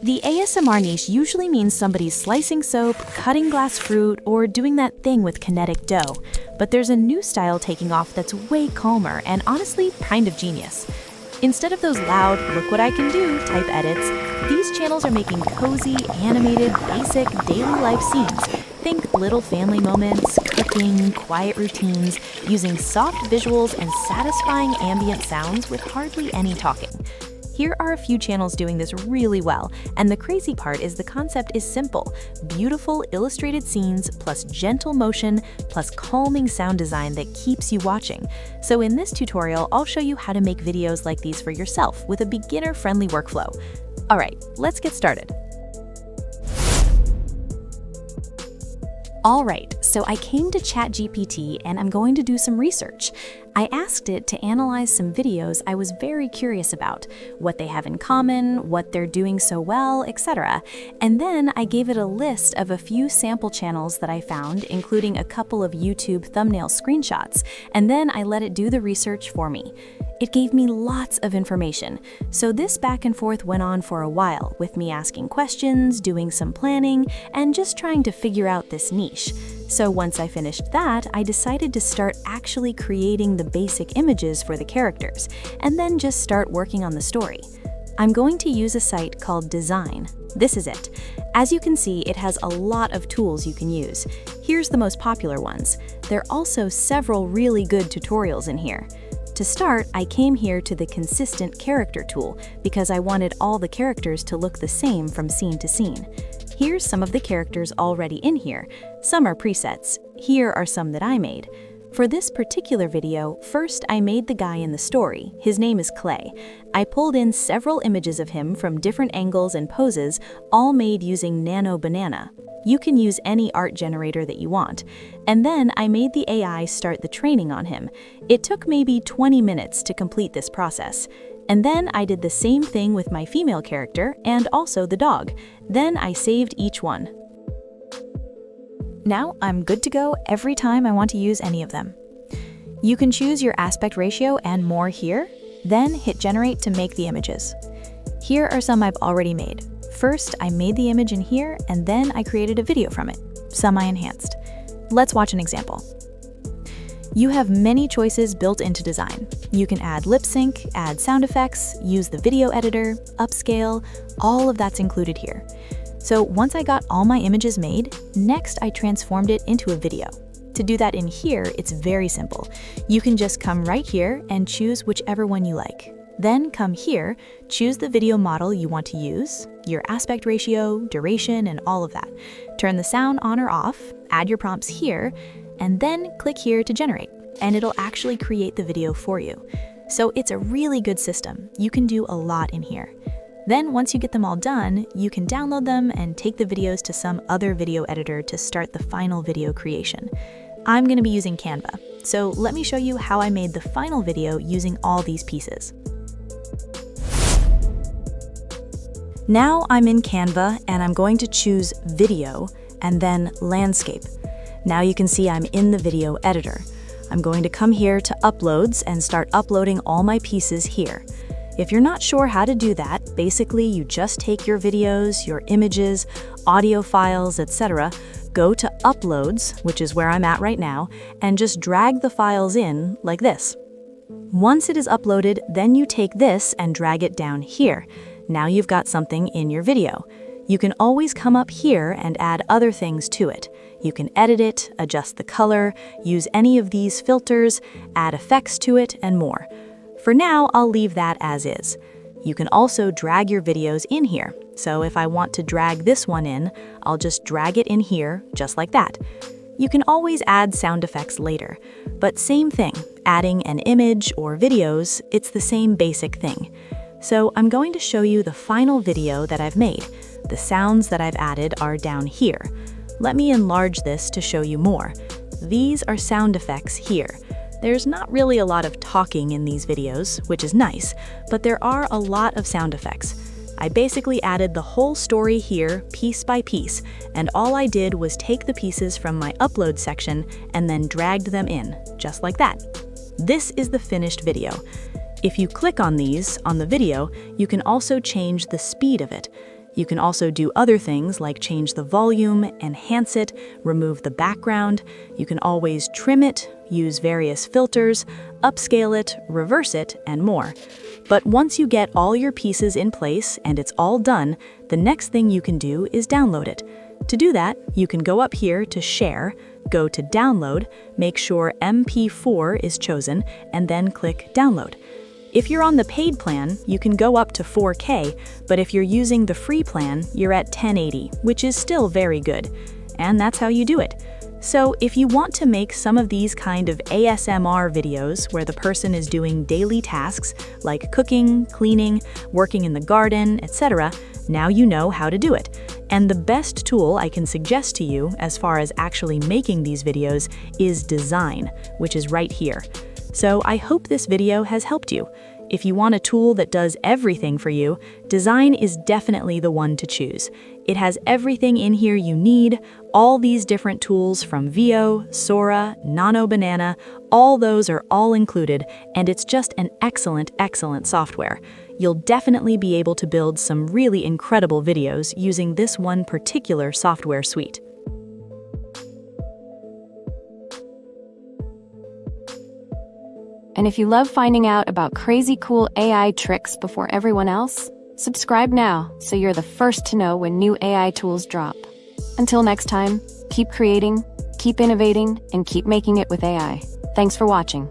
The ASMR niche usually means somebody's slicing soap, cutting glass fruit, or doing that thing with kinetic dough. But there's a new style taking off that's way calmer and honestly kind of genius. Instead of those loud, look what I can do type edits, these channels are making cozy, animated, basic, daily life scenes. Think little family moments, cooking, quiet routines, using soft visuals and satisfying ambient sounds with hardly any talking. Here are a few channels doing this really well, and the crazy part is the concept is simple. Beautiful illustrated scenes plus gentle motion plus calming sound design that keeps you watching. So in this tutorial, I'll show you how to make videos like these for yourself with a beginner-friendly workflow. All right, let's get started. All right, so I came to ChatGPT and I'm going to do some research. I asked it to analyze some videos I was very curious about, what they have in common, what they're doing so well, etc. And then I gave it a list of a few sample channels that I found, including a couple of YouTube thumbnail screenshots, and then I let it do the research for me. It gave me lots of information, so this back and forth went on for a while, with me asking questions, doing some planning, and just trying to figure out this niche. So once I finished that, I decided to start actually creating the basic images for the characters, and then just start working on the story. I'm going to use a site called Dzine. This is it. As you can see, it has a lot of tools you can use. Here's the most popular ones. There are also several really good tutorials in here. To start, I came here to the Consistent Character tool because I wanted all the characters to look the same from scene to scene. Here's some of the characters already in here. Some are presets. Here are some that I made. For this particular video, first I made the guy in the story. His name is Clay. I pulled in several images of him from different angles and poses, all made using Nano Banana. You can use any art generator that you want. And then I made the AI start the training on him. It took maybe 20 minutes to complete this process. And then I did the same thing with my female character and also the dog. Then I saved each one. Now I'm good to go every time I want to use any of them. You can choose your aspect ratio and more here, then hit generate to make the images. Here are some I've already made. First, I made the image in here and then I created a video from it. Some I enhanced. Let's watch an example. You have many choices built into Dzine. You can add lip sync, add sound effects, use the video editor, upscale, all of that's included here. So once I got all my images made, next I transformed it into a video. To do that in here, it's very simple. You can just come right here and choose whichever one you like. Then come here, choose the video model you want to use, your aspect ratio, duration, and all of that. Turn the sound on or off, add your prompts here, and then click here to generate, and it'll actually create the video for you. So it's a really good system. You can do a lot in here. Then once you get them all done, you can download them and take the videos to some other video editor to start the final video creation. I'm going to be using Canva, so let me show you how I made the final video using all these pieces. Now I'm in Canva and I'm going to choose Video and then Landscape. Now you can see I'm in the video editor. I'm going to come here to Uploads and start uploading all my pieces here. If you're not sure how to do that, basically you just take your videos, your images, audio files, etc., go to Uploads, which is where I'm at right now, and just drag the files in like this. Once it is uploaded, then you take this and drag it down here. Now you've got something in your video. You can always come up here and add other things to it. You can edit it, adjust the color, use any of these filters, add effects to it, and more. For now, I'll leave that as is. You can also drag your videos in here. So if I want to drag this one in, I'll just drag it in here, just like that. You can always add sound effects later, but same thing, adding an image or videos, it's the same basic thing. So I'm going to show you the final video that I've made. The sounds that I've added are down here. Let me enlarge this to show you more. These are sound effects here. There's not really a lot of talking in these videos, which is nice, but there are a lot of sound effects. I basically added the whole story here, piece by piece, and all I did was take the pieces from my upload section and then dragged them in, just like that. This is the finished video. If you click on these on the video, you can also change the speed of it. You can also do other things like change the volume, enhance it, remove the background. You can always trim it, use various filters, upscale it, reverse it, and more. But once you get all your pieces in place and it's all done, the next thing you can do is download it. To do that, you can go up here to Share, go to Download, make sure MP4 is chosen, and then click Download. If you're on the paid plan, you can go up to 4K, but if you're using the free plan, you're at 1080, which is still very good. And that's how you do it. So if you want to make some of these kind of ASMR videos where the person is doing daily tasks like cooking, cleaning, working in the garden, etc., now you know how to do it. And the best tool I can suggest to you as far as actually making these videos is Dzine, which is right here. So I hope this video has helped you. If you want a tool that does everything for you, Dzine is definitely the one to choose. It has everything in here you need, all these different tools from Veo, Sora, Nano Banana, all those are all included, and it's just an excellent, excellent software. You'll definitely be able to build some really incredible videos using this one particular software suite. And if you love finding out about crazy cool AI tricks before everyone else, subscribe now so you're the first to know when new AI tools drop. Until next time, keep creating, keep innovating, and keep making it with AI. Thanks for watching.